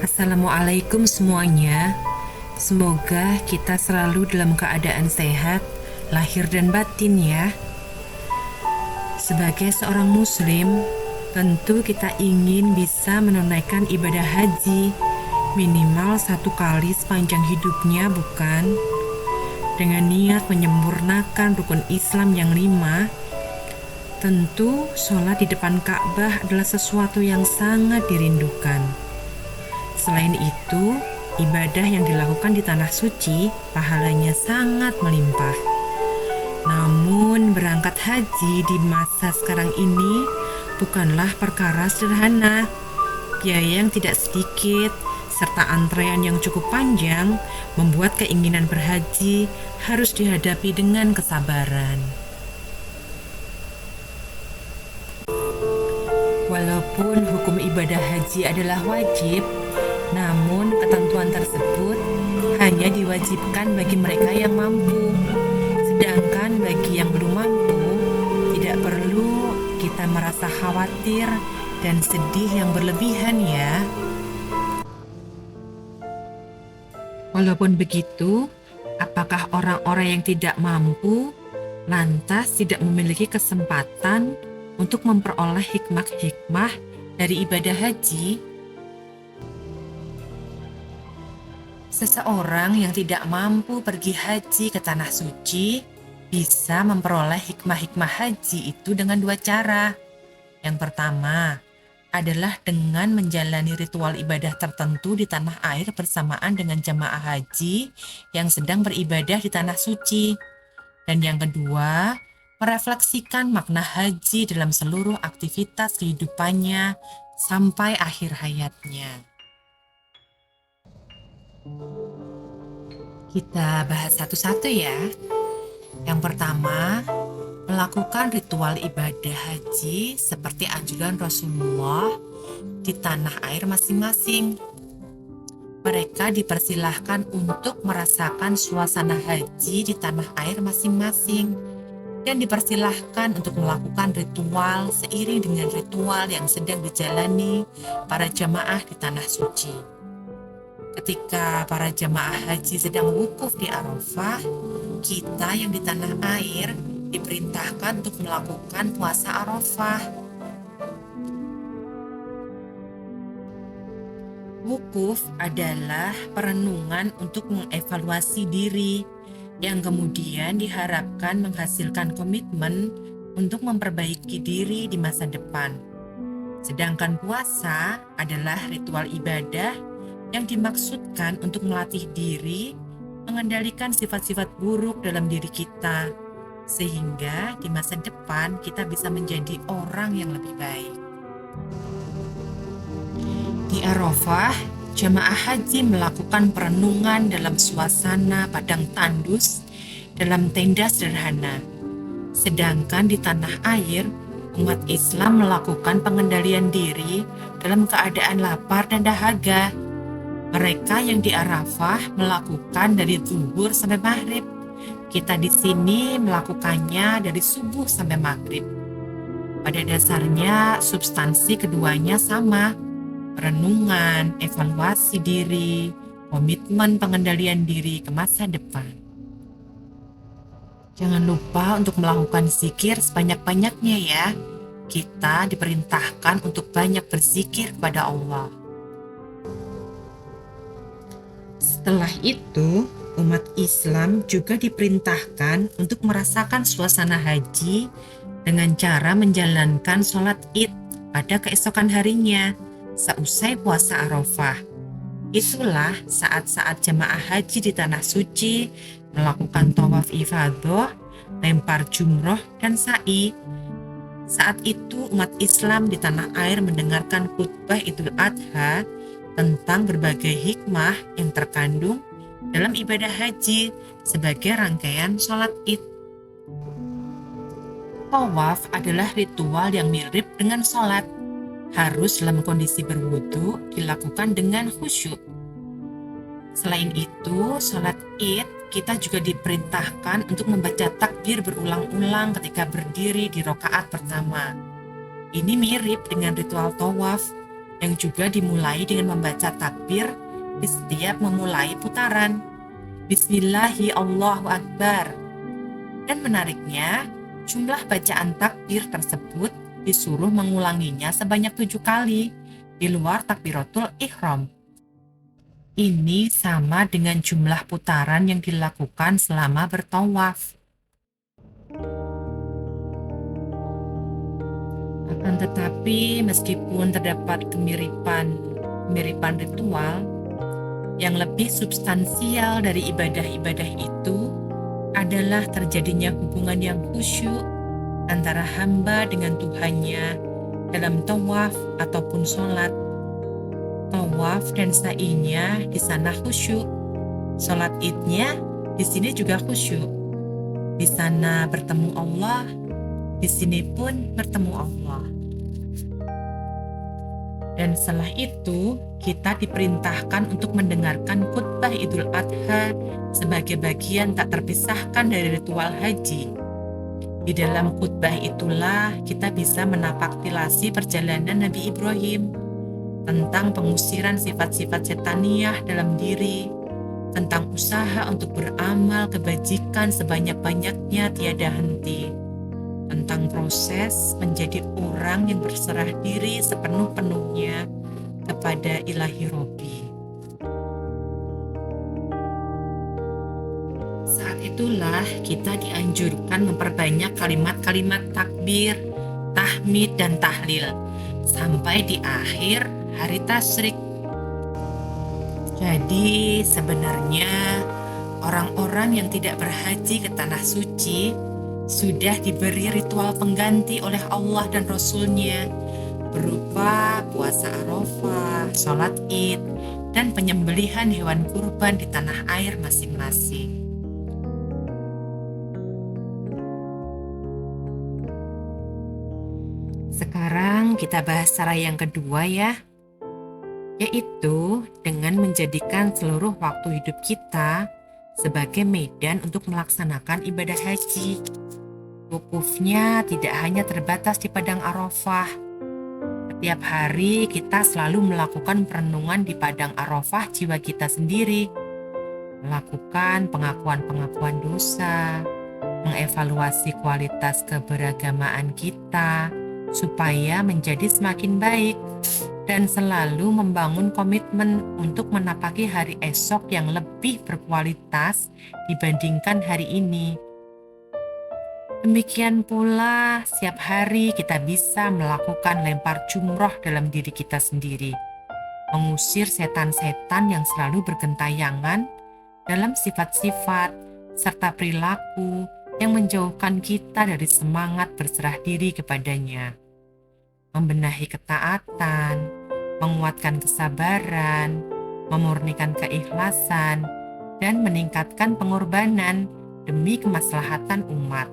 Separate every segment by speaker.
Speaker 1: Assalamualaikum semuanya. Semoga kita selalu dalam keadaan sehat, lahir dan batin ya. Sebagai seorang muslim, tentu kita ingin bisa menunaikan ibadah haji minimal 1 kali sepanjang hidupnya, bukan? Dengan niat menyempurnakan rukun Islam yang 5, tentu sholat di depan Ka'bah adalah sesuatu yang sangat dirindukan. Selain itu, ibadah yang dilakukan di tanah suci pahalanya sangat melimpah. Namun berangkat haji di masa sekarang ini bukanlah perkara sederhana. Biaya yang tidak sedikit serta antrean yang cukup panjang membuat keinginan berhaji harus dihadapi dengan kesabaran. Walaupun hukum ibadah haji adalah wajib, namun ketentuan tersebut hanya diwajibkan bagi mereka yang mampu. Sedangkan bagi yang belum mampu, tidak perlu kita merasa khawatir dan sedih yang berlebihan ya. Walaupun begitu, apakah orang-orang yang tidak mampu lantas tidak memiliki kesempatan untuk memperoleh hikmah-hikmah dari ibadah haji? Seseorang yang tidak mampu pergi haji ke tanah suci bisa memperoleh hikmah-hikmah haji itu dengan 2 cara. Yang pertama adalah dengan menjalani ritual ibadah tertentu di tanah air bersamaan dengan jamaah haji yang sedang beribadah di tanah suci. Dan yang kedua, merefleksikan makna haji dalam seluruh aktivitas kehidupannya sampai akhir hayatnya. Kita bahas satu-satu ya. Yang pertama, melakukan ritual ibadah haji seperti anjuran Rasulullah di tanah air masing-masing. Mereka dipersilahkan untuk merasakan suasana haji di tanah air masing-masing dan dipersilahkan untuk melakukan ritual seiring dengan ritual yang sedang dijalani para jamaah di tanah suci. Ketika para jamaah haji sedang wukuf di Arafah, kita yang di tanah air diperintahkan untuk melakukan puasa Arafah. Wukuf adalah perenungan untuk mengevaluasi diri yang kemudian diharapkan menghasilkan komitmen untuk memperbaiki diri di masa depan. Sedangkan puasa adalah ritual ibadah yang dimaksudkan untuk melatih diri mengendalikan sifat-sifat buruk dalam diri kita, sehingga di masa depan kita bisa menjadi orang yang lebih baik. Di Arafah, jamaah haji melakukan perenungan dalam suasana padang tandus dalam tenda sederhana. Sedangkan di tanah air, umat Islam melakukan pengendalian diri dalam keadaan lapar dan dahaga. Mereka yang di Arafah melakukan dari zuhur sampai maghrib. Kita di sini melakukannya dari subuh sampai maghrib. Pada dasarnya substansi keduanya sama. Perenungan, evaluasi diri, komitmen pengendalian diri ke masa depan. Jangan lupa untuk melakukan zikir sebanyak-banyaknya ya. Kita diperintahkan untuk banyak berzikir kepada Allah. Setelah itu, umat Islam juga diperintahkan untuk merasakan suasana haji dengan cara menjalankan sholat Id pada keesokan harinya, seusai puasa Arafah. Itulah saat-saat jamaah haji di tanah suci melakukan tawaf ifadah, lempar jumroh, dan sa'i. Saat itu umat Islam di tanah air mendengarkan khutbah Idul Adha tentang berbagai hikmah yang terkandung dalam ibadah haji sebagai rangkaian sholat Id. Tawaf adalah ritual yang mirip dengan sholat. Harus dalam kondisi berwudu, dilakukan dengan khusyuk. Selain itu, sholat Id kita juga diperintahkan untuk membaca takbir berulang-ulang ketika berdiri di rakaat pertama. Ini mirip dengan ritual tawaf, yang juga dimulai dengan membaca takbir di setiap memulai putaran. Bismillahi Allahu Akbar. Dan menariknya, jumlah bacaan takbir tersebut disuruh mengulanginya sebanyak 7 kali di luar takbiratul ihram. Ini sama dengan jumlah putaran yang dilakukan selama bertawaf. Akan tetapi, meskipun terdapat kemiripan ritual, yang lebih substansial dari ibadah-ibadah itu adalah terjadinya hubungan yang khusyuk antara hamba dengan Tuhannya dalam tawaf ataupun sholat. Tawaf dan sa'inya di sana khusyuk. Sholat idnya di sini juga khusyuk. Di sana bertemu Allah, di sini pun bertemu Allah. Dan setelah itu, kita diperintahkan untuk mendengarkan khutbah Idul Adha sebagai bagian tak terpisahkan dari ritual haji. Di dalam khutbah itulah kita bisa menapaktilasi perjalanan Nabi Ibrahim tentang pengusiran sifat-sifat setaniyah dalam diri, tentang usaha untuk beramal kebajikan sebanyak-banyaknya tiada henti, tentang proses menjadi orang yang berserah diri sepenuh-penuhnya kepada Ilahi Robbi. Saat itulah kita dianjurkan memperbanyak kalimat-kalimat takbir, tahmid, dan tahlil sampai di akhir hari tasyrik. Jadi sebenarnya orang-orang yang tidak berhaji ke Tanah Suci sudah diberi ritual pengganti oleh Allah dan Rasul-Nya berupa puasa Arafah, sholat id, dan penyembelihan hewan kurban di tanah air masing-masing. Sekarang kita bahas cara yang kedua ya, yaitu dengan menjadikan seluruh waktu hidup kita sebagai medan untuk melaksanakan ibadah haji. Wukufnya tidak hanya terbatas di Padang Arafah. Setiap hari kita selalu melakukan perenungan di Padang Arafah jiwa kita sendiri, melakukan pengakuan-pengakuan dosa, mengevaluasi kualitas keberagamaan kita supaya menjadi semakin baik, dan selalu membangun komitmen untuk menapaki hari esok yang lebih berkualitas dibandingkan hari ini. Demikian pula, setiap hari kita bisa melakukan lempar jumroh dalam diri kita sendiri, mengusir setan-setan yang selalu bergentayangan dalam sifat-sifat serta perilaku yang menjauhkan kita dari semangat berserah diri kepadanya. Membenahi ketaatan, menguatkan kesabaran, memurnikan keikhlasan, dan meningkatkan pengorbanan demi kemaslahatan umat.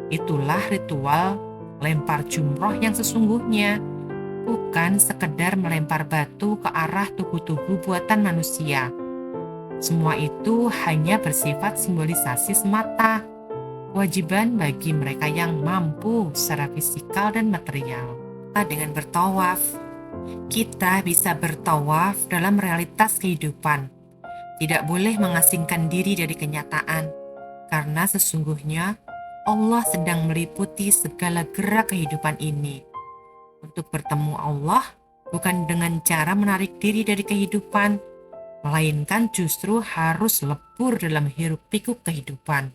Speaker 1: Itulah ritual lempar jumroh yang sesungguhnya, bukan sekedar melempar batu ke arah tugu-tugu buatan manusia. Semua itu hanya bersifat simbolisasi semata, kewajiban bagi mereka yang mampu secara fisikal dan material. Dengan bertawaf, kita bisa bertawaf dalam realitas kehidupan. Tidak boleh mengasingkan diri dari kenyataan, karena sesungguhnya Allah sedang meliputi segala gerak kehidupan ini. Untuk bertemu Allah bukan dengan cara menarik diri dari kehidupan, melainkan justru harus lebur dalam hiruk-pikuk kehidupan.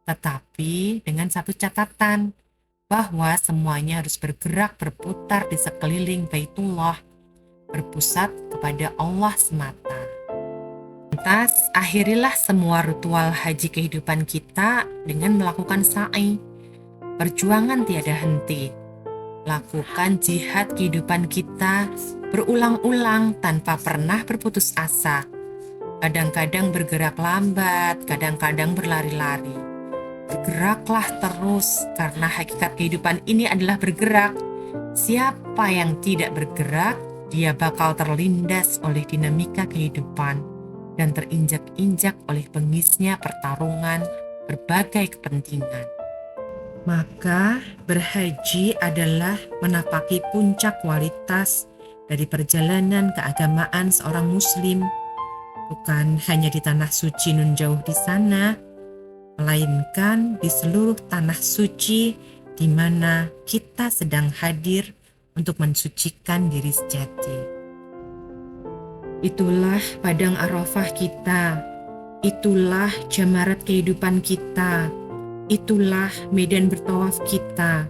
Speaker 1: Tetapi dengan satu catatan, bahwa semuanya harus bergerak berputar di sekeliling Baitullah, berpusat kepada Allah semata. Lantas, akhirilah semua ritual haji kehidupan kita dengan melakukan sa'i, perjuangan tiada henti. Lakukan jihad kehidupan kita berulang-ulang tanpa pernah berputus asa. Kadang-kadang bergerak lambat, kadang-kadang berlari-lari. Bergeraklah terus, karena hakikat kehidupan ini adalah bergerak. Siapa yang tidak bergerak, dia bakal terlindas oleh dinamika kehidupan dan terinjak-injak oleh bengisnya pertarungan berbagai kepentingan. Maka berhaji adalah menapaki puncak kualitas dari perjalanan keagamaan seorang muslim, bukan hanya di tanah suci nun jauh di sana, melainkan di seluruh tanah suci di mana kita sedang hadir untuk mensucikan diri sejati. Itulah padang Arafah kita, itulah jamarat kehidupan kita, itulah medan bertawaf kita,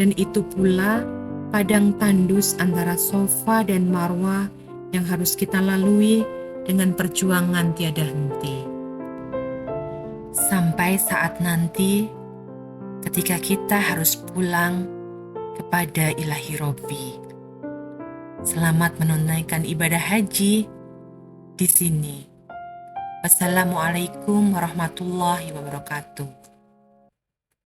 Speaker 1: dan itu pula padang tandus antara Safa dan Marwah yang harus kita lalui dengan perjuangan tiada henti. Sampai saat nanti, ketika kita harus pulang kepada Ilahi Robbi. Selamat menunaikan ibadah haji di sini. Wassalamualaikum warahmatullahi wabarakatuh.